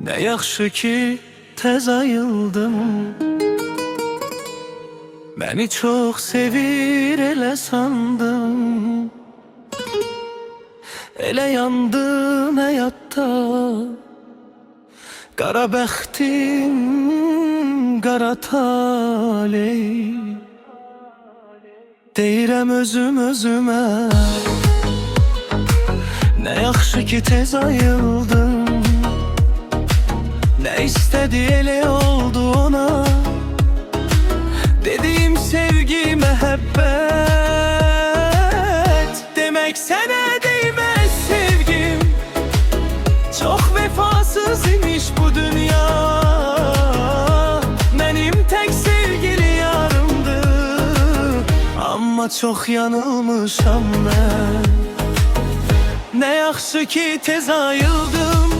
Ne yaxşı ki tez ayıldım. Beni çok sevir elə sandım. Elə yandım həyatda. Qara bəxtim, qara taley. Deyirəm özüm özümə, ne yaxşı ki tez ayıldım. Ne istedi elə oldu ona. Dediğim sevgi, mehabbet. Demek sana değmez sevgim. Çok vefasız imiş bu dünya. Benim tek sevgili yarımdı. Ama çok yanılmışam ben. Ne yaxşı ki tez ayıldım.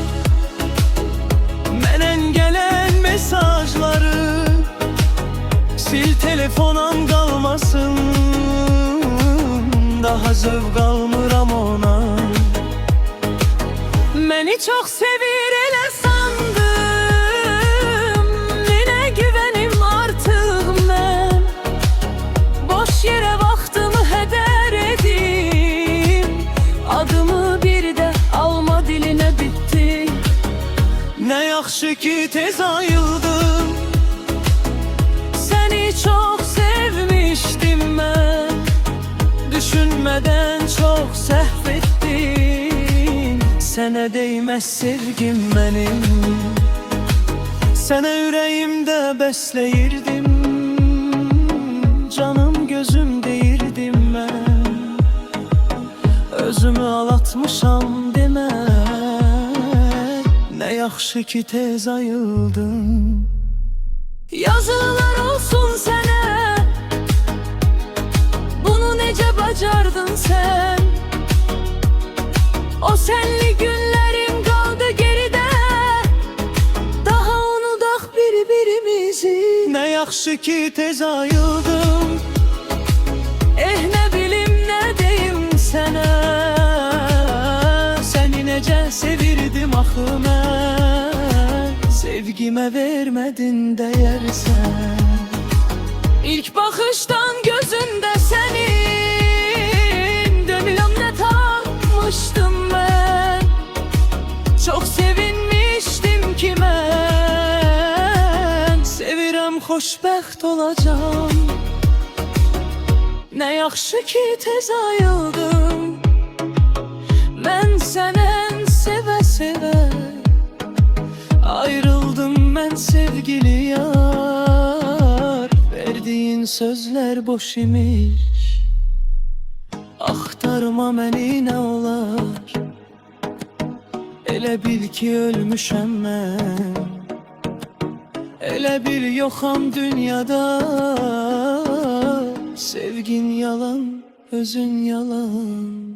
Menen gelen mesajları sil, telefonum kalmasın. Daha zövq almıram ona. Məni çok sevir elə sandım. Nenə güvenim artıq mən. Boş yere vaxtımı hədər edim. Adımı bir də alma dilinə bitdi. Ne yaxşı ki tez ayıldım. Seni çok sevmiştim ben. Düşünmeden çok səhv ettim. Sənə değmez sevgim benim. Sənə ürəyimdə bəsləyirdim. Canım gözüm deyirdim mən. Özümü alatmışam demə. Ne yaxşı ki tez ayıldım. Yazılar olsun sənə. Bunu necə bacardın sen? O senli günlerim kaldı geride. Daha unudak birbirimizi. Ne yaxşı ki tez ayıldım. Ne bilim ne deyim sənə. Səni necə sevirdim axı mən. Sevgime vermedin değer sen. İlk bakıştan gözünde senin. Dönüyorum ne takmıştım ben. Çok sevinmiştim ki ben. Sevirəm, xoşbəxt olacağım. Ne yaxşı ki tez ayıldım. Ben senen seve seve ayrıldım ben sevgili yar. Verdiğin sözler boş imiş. Axtarma məni nə olar. Elə bil ki ölmüşəm mən. Elə bil yoxam dünyada. Sevgin yalan, özün yalan.